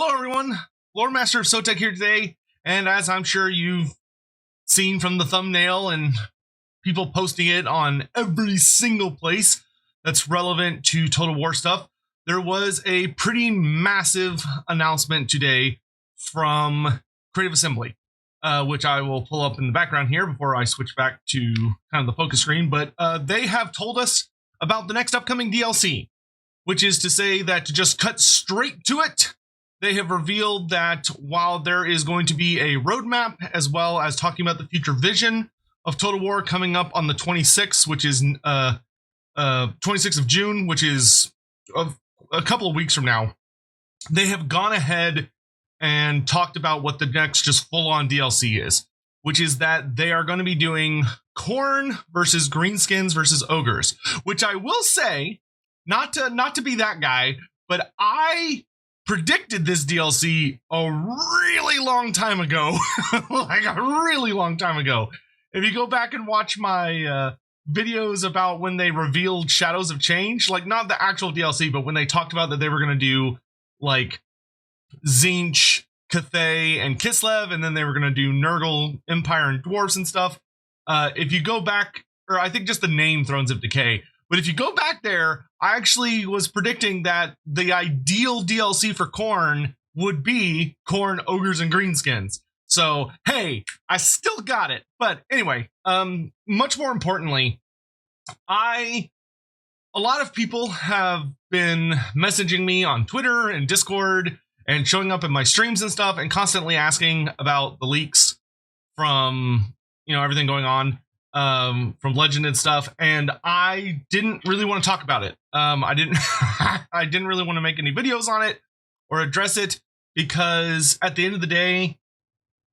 Hello everyone, Loremaster of Sotek here today, and as I'm sure you've seen from the thumbnail and people posting it on every single place that's relevant to Total War stuff, there was a pretty massive announcement today from Creative Assembly, which I will pull up in the background here before I switch back to kind of the focus screen, but they have told us about the next upcoming DLC, which is to say that to just cut straight to it, they have revealed that while there is going to be a roadmap, as well as talking about the future vision of Total War coming up on the 26th, which is 26th of June, which is a couple of weeks from now, they have gone ahead and talked about what the next just full-on DLC is, which is that they are going to be doing Khorne versus Greenskins versus Ogres, which I will say, not to be that guy, but I predicted this DLC a really long time ago. Like a really long time ago. If you go back and watch my videos about when they revealed Shadows of Change, like not the actual DLC, but when they talked about that they were going to do like Tzeentch, Cathay, and Kislev, and then they were going to do Nurgle, Empire, and Dwarves and stuff. If you go back, or I think just the name Thrones of Decay, but if you go back there, I actually was predicting that the ideal DLC for Khorne would be Khorne, Ogres, and Greenskins. So, hey, I still got it. But anyway, much more importantly, a lot of people have been messaging me on Twitter and Discord and showing up in my streams and stuff and constantly asking about the leaks from, everything going on. From Legend and stuff, and I didn't really want to talk about it. I didn't really want to make any videos on it or address it, because at the end of the day,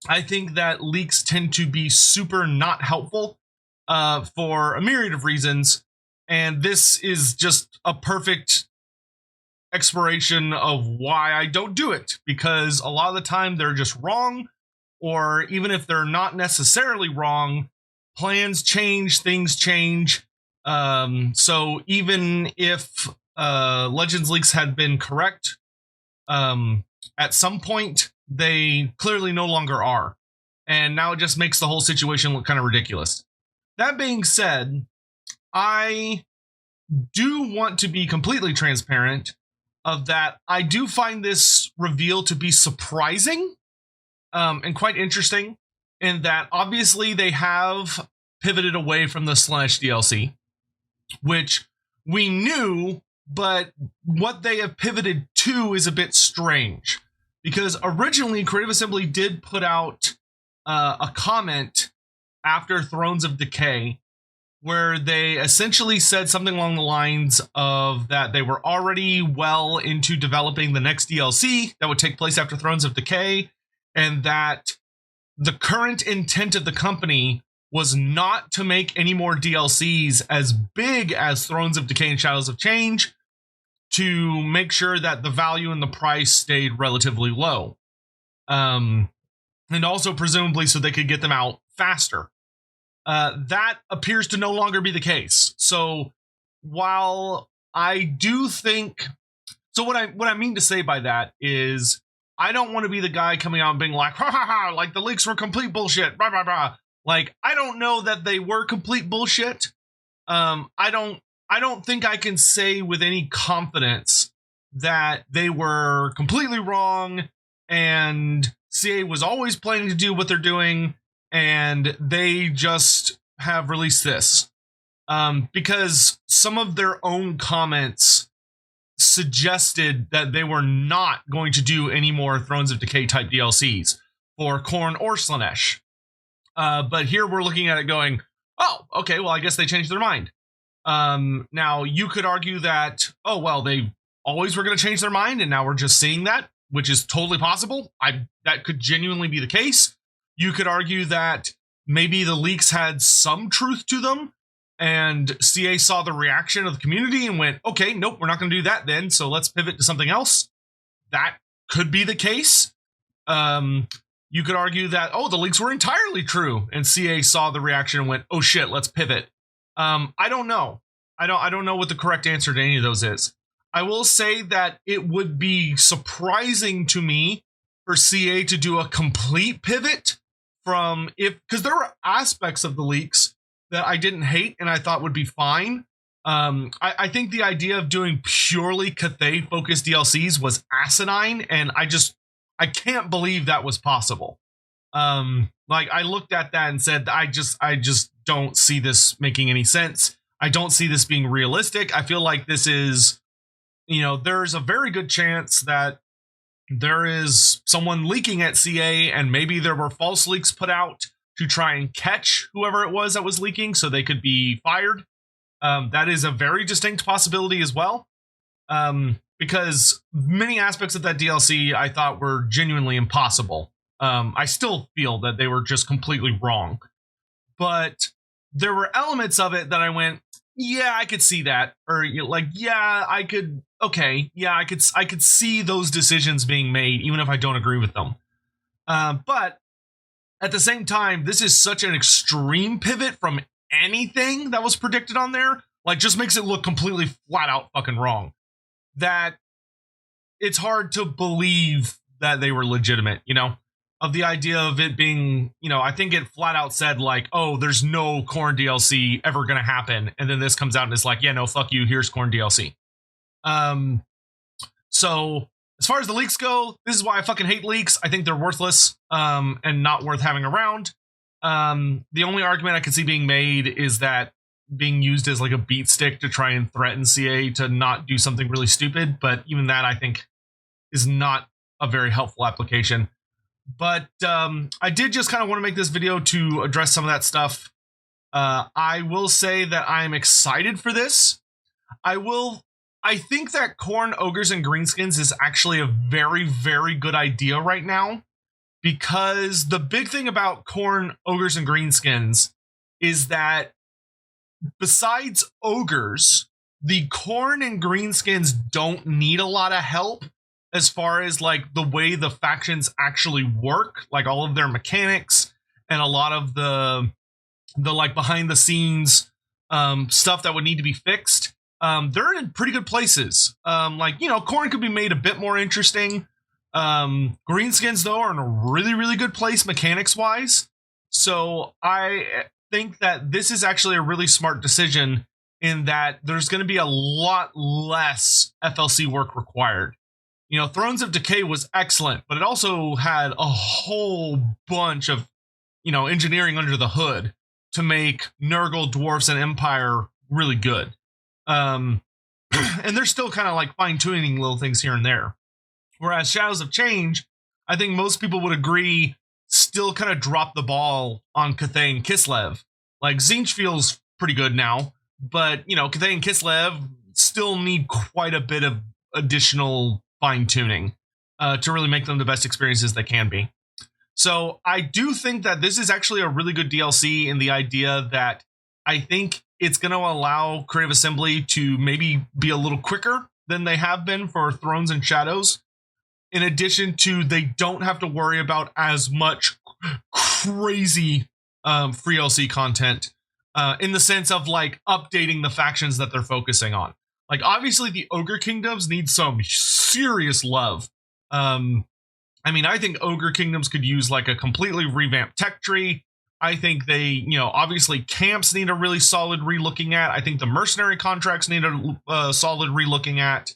I think that leaks tend to be super not helpful for a myriad of reasons, and this is just a perfect exploration of why I don't do it, because a lot of the time they're just wrong, or even if they're not necessarily wrong, plans change, things change. So even if Legends leaks had been correct, at some point, they clearly no longer are. And now it just makes the whole situation look kind of ridiculous. That being said, I do want to be completely transparent of that. I do find this reveal to be surprising and quite interesting, in that obviously they have pivoted away from the Slaanesh DLC, which we knew, but what they have pivoted to is a bit strange, because originally Creative Assembly did put out a comment after Thrones of Decay where they essentially said something along the lines of that they were already well into developing the next DLC that would take place after Thrones of Decay, and that the current intent of the company was not to make any more DLCs as big as Thrones of Decay and Shadows of Change, to make sure that the value and the price stayed relatively low. And also presumably so they could get them out faster. That appears to no longer be the case. So while I do think... So what I mean to say by that is, I don't want to be the guy coming out and being like, ha ha ha, like the leaks were complete bullshit, blah blah blah. Like, I don't know that they were complete bullshit. I don't think I can say with any confidence that they were completely wrong and CA was always planning to do what they're doing and they just have released this. Because some of their own comments suggested that they were not going to do any more Thrones of Decay type DLCs for Khorne or Slaanesh. But here we're looking at it going, oh, okay, well, I guess they changed their mind. Now, you could argue that, oh, well, they always were going to change their mind, and now we're just seeing that, which is totally possible. That could genuinely be the case. You could argue that maybe the leaks had some truth to them, and CA saw the reaction of the community and went, okay, nope, we're not going to do that then, so let's pivot to something else. That could be the case. You could argue that, oh, the leaks were entirely true, and CA saw the reaction and went, oh shit, let's pivot. I don't know. I don't know what the correct answer to any of those is. I will say that it would be surprising to me for CA to do a complete pivot from because there were aspects of the leaks that I didn't hate and I thought would be fine. I think the idea of doing purely Cathay focused DLCs was asinine, and I can't believe that was possible. Like I looked at that and said, I just don't see this making any sense. I don't see this being realistic. I feel like this is, there's a very good chance that there is someone leaking at CA, and maybe there were false leaks put out to try and catch whoever it was that was leaking so they could be fired. That is a very distinct possibility as well. Because many aspects of that DLC I thought were genuinely impossible. I still feel that they were just completely wrong. But there were elements of it that I went, yeah, I could see that. Or yeah, I could, okay, yeah, I could see those decisions being made, even if I don't agree with them. But at the same time, this is such an extreme pivot from anything that was predicted on there. Like, just makes it look completely flat out fucking wrong. That it's hard to believe that they were legitimate, of the idea of it being, I think it flat out said like, oh, there's no Khorne DLC ever going to happen. And then this comes out and it's like, yeah, no, fuck you. Here's Khorne DLC. So as far as the leaks go, this is why I fucking hate leaks. I think they're worthless, and not worth having around. The only argument I can see being made is that being used as like a beat stick to try and threaten CA to not do something really stupid. But even that, I think, is not a very helpful application. But I did just kind of want to make this video to address some of that stuff. I will say that I'm excited for this. I think that Khorne, Ogres, and Greenskins is actually a very, very good idea right now. Because the big thing about Khorne, Ogres, and Greenskins is that besides Ogres, the Khorne and Greenskins don't need a lot of help as far as like the way the factions actually work, like all of their mechanics and a lot of the like behind the scenes stuff that would need to be fixed. They're in pretty good places. Khorne could be made a bit more interesting. Greenskins though are in a really, really good place mechanics wise. So I think that this is actually a really smart decision in that there's going to be a lot less FLC work required. Thrones of Decay was excellent, but it also had a whole bunch of, engineering under the hood to make Nurgle, Dwarfs, and Empire really good. And they're still kind of like fine-tuning little things here and there. Whereas Shadows of Change, I think most people would agree, still kind of dropped the ball on Cathay and Kislev. Like, Tzeentch feels pretty good now, but, Cathay and Kislev still need quite a bit of additional fine-tuning to really make them the best experiences they can be. So I do think that this is actually a really good DLC in the idea that I think it's going to allow Creative Assembly to maybe be a little quicker than they have been for Thrones and Shadows. In addition to, they don't have to worry about as much crazy free LC content in the sense of like updating the factions that they're focusing on. Like, obviously the Ogre Kingdoms need some serious love. I think Ogre Kingdoms could use like a completely revamped tech tree. I think they, obviously camps need a really solid relooking at. I think the mercenary contracts need a solid relooking at.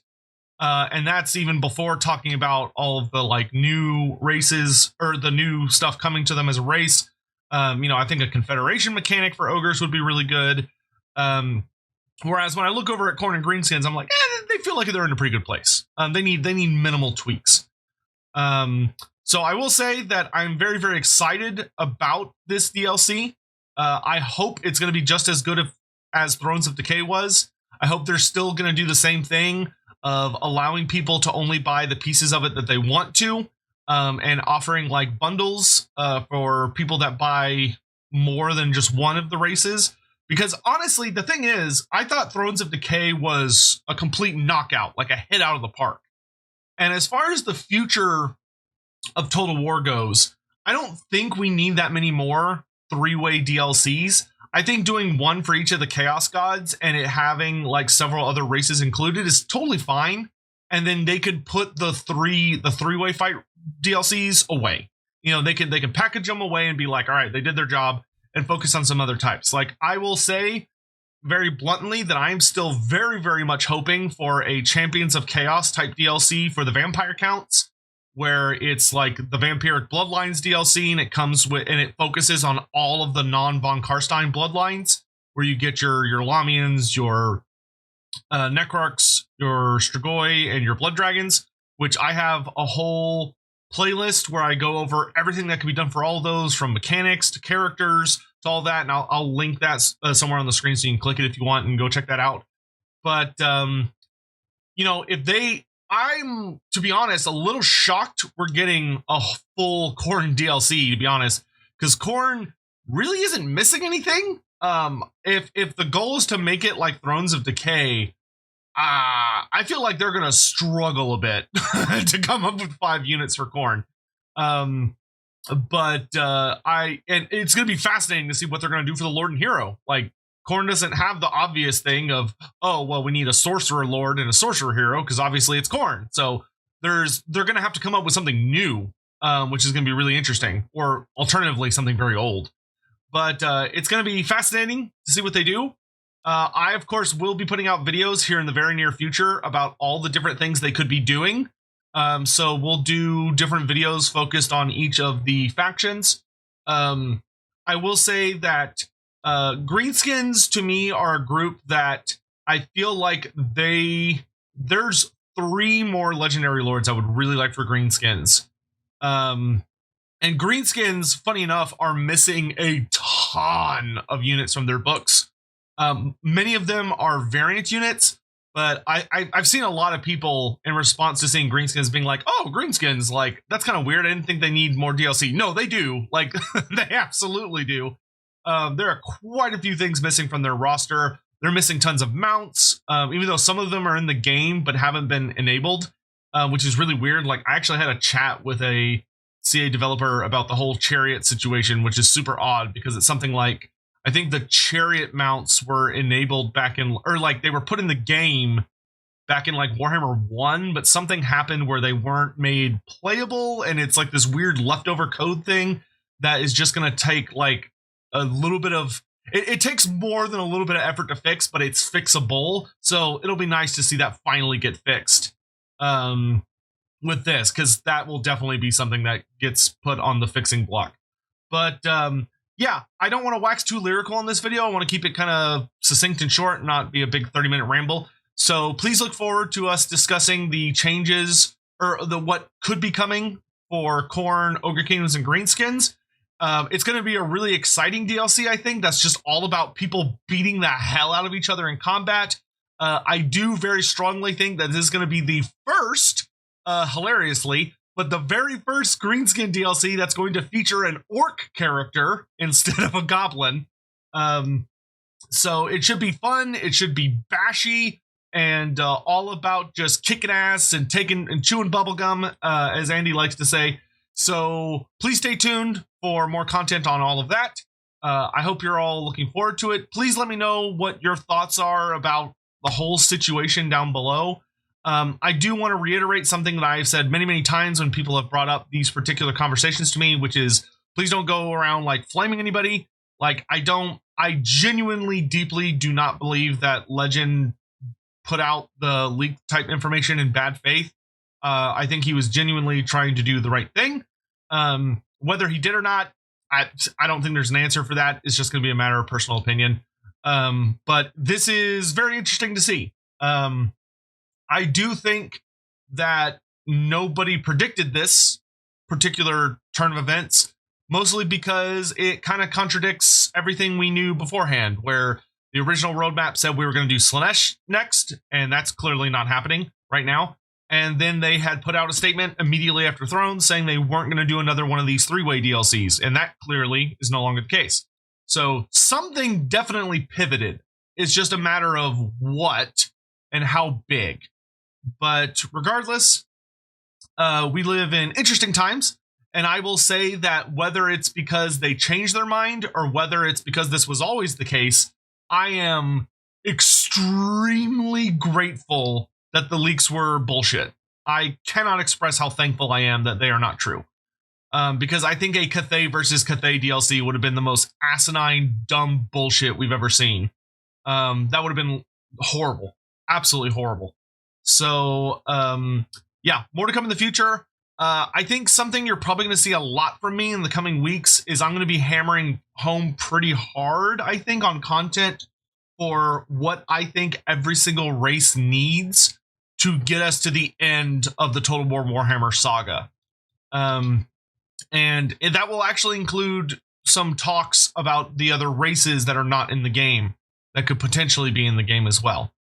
And that's even before talking about all of the like new races or the new stuff coming to them as a race. I think a confederation mechanic for Ogres would be really good. Whereas when I look over at Khorne and Greenskins, I'm like, they feel like they're in a pretty good place. They need minimal tweaks. So I will say that I'm very, very excited about this DLC. I hope it's going to be just as good as Thrones of Decay was. I hope they're still going to do the same thing of allowing people to only buy the pieces of it that they want to, and offering like bundles for people that buy more than just one of the races. Because honestly, the thing is, I thought Thrones of Decay was a complete knockout, like a hit out of the park. And as far as the future of Total War goes, I don't think we need that many more three-way DLCs. I think doing one for each of the Chaos Gods and it having like several other races included is totally fine. And then they could put the three-way fight DLCs away. You know, they can package them away and be like, all right, they did their job, and focus on some other types. Like, I will say very bluntly that I am still very, very much hoping for a Champions of Chaos type DLC for the vampire counts, where it's like the Vampiric Bloodlines DLC, and it comes with, and it focuses on all of the non-Von Karstein bloodlines, where you get your Lamians, your Necrarchs, your Strigoi, and your Blood Dragons, which I have a whole playlist where I go over everything that can be done for all of those, from mechanics to characters to all that, and I'll link that somewhere on the screen so you can click it if you want and go check that out. But you know, I'm, to be honest, a little shocked we're getting a full Khorne DLC, to be honest, because Khorne really isn't missing anything. If the goal is to make it like Thrones of Decay, I feel like they're gonna struggle a bit to come up with 5 units for Khorne. But it's gonna be fascinating to see what they're gonna do for the Lord and Hero. Like, Khorne doesn't have the obvious thing of, oh, well, we need a sorcerer lord and a sorcerer hero, because obviously it's Khorne. So they're gonna have to come up with something new, which is gonna be really interesting, or alternatively something very old. But it's gonna be fascinating to see what they do. I, of course, will be putting out videos here in the very near future about all the different things they could be doing. So we'll do different videos focused on each of the factions. I will say that Greenskins, to me, are a group that I feel like there's 3 more legendary lords I would really like for Greenskins. And Greenskins, funny enough, are missing a ton of units from their books. Many of them are variant units, but I've seen a lot of people in response to seeing Greenskins being like, oh, Greenskins, like, that's kind of weird. I didn't think they need more DLC. No, they do. Like, they absolutely do. There are quite a few things missing from their roster. They're missing tons of mounts, even though some of them are in the game but haven't been enabled, which is really weird. Like, I actually had a chat with a CA developer about the whole chariot situation, which is super odd because it's something like, I think the chariot mounts were enabled back in, or like they were put in the game back in like Warhammer 1, but something happened where they weren't made playable, and it's like this weird leftover code thing that is just going to take like a little bit of, it takes more than a little bit of effort to fix, but it's fixable. So it'll be nice to see that finally get fixed with this, because that will definitely be something that gets put on the fixing block. But yeah, I don't want to wax too lyrical on this video. I want to keep it kind of succinct and short, not be a big 30-minute ramble. So please look forward to us discussing the changes, or what could be coming for Khorne, Ogre Kingdoms, and Greenskins. It's going to be a really exciting DLC, I think. That's just all about people beating the hell out of each other in combat. I do very strongly think that this is going to be the first, hilariously, but the very first Greenskin DLC that's going to feature an orc character instead of a goblin. So it should be fun. It should be bashy and all about just kicking ass and taking and chewing bubblegum, as Andy likes to say. So please stay tuned for more content on all of that. I hope you're all looking forward to it. Please let me know what your thoughts are about the whole situation down below. I do want to reiterate something that I've said many, many times when people have brought up these particular conversations to me, which is, please don't go around like flaming anybody. Like, I genuinely, deeply do not believe that Legend put out the leak type information in bad faith. I think he was genuinely trying to do the right thing. Whether he did or not, I don't think there's an answer for that. It's just going to be a matter of personal opinion. But this is very interesting to see. I do think that nobody predicted this particular turn of events, mostly because it kind of contradicts everything we knew beforehand, where the original roadmap said we were going to do Slaanesh next, and that's clearly not happening right now. And then they had put out a statement immediately after Thrones saying they weren't going to do another one of these 3-way DLCs, and that clearly is no longer the case. So something definitely pivoted. It's just a matter of what and how big. But regardless, we live in interesting times, And I will say that whether it's because they changed their mind or whether it's because this was always the case, I am extremely grateful that the leaks were bullshit. I cannot express how thankful I am that they are not true. Because I think a Cathay versus Cathay DLC would have been the most asinine, dumb bullshit we've ever seen. That would have been horrible. Absolutely horrible. So, yeah, more to come in the future. I think something you're probably going to see a lot from me in the coming weeks is I'm going to be hammering home pretty hard, I think, on content for what I think every single race needs to get us to the end of the Total War Warhammer saga. And that will actually include some talks about the other races that are not in the game that could potentially be in the game as well.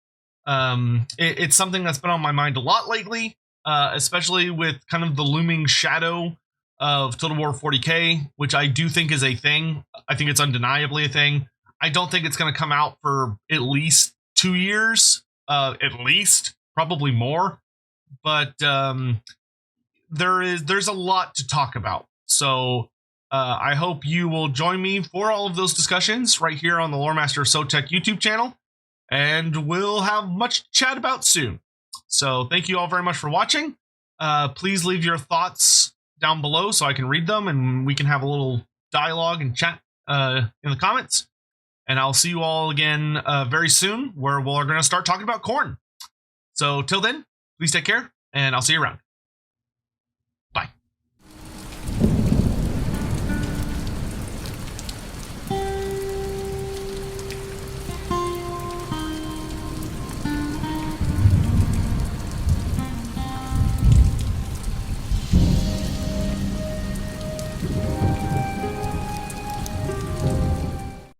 It's something that's been on my mind a lot lately, especially with kind of the looming shadow of Total War 40K, which I do think is a thing. I think it's undeniably a thing. I don't think it's going to come out for at least 2 years, at least, probably more. But there's a lot to talk about. So I hope you will join me for all of those discussions right here on the Loremaster Sotek YouTube channel. And we'll have much to chat about soon. So thank you all very much for watching. Please leave your thoughts down below so I can read them and we can have a little dialogue and chat in the comments. And I'll see you all again very soon, where we're going to start talking about Khorne. So till then, please take care, and I'll see you around.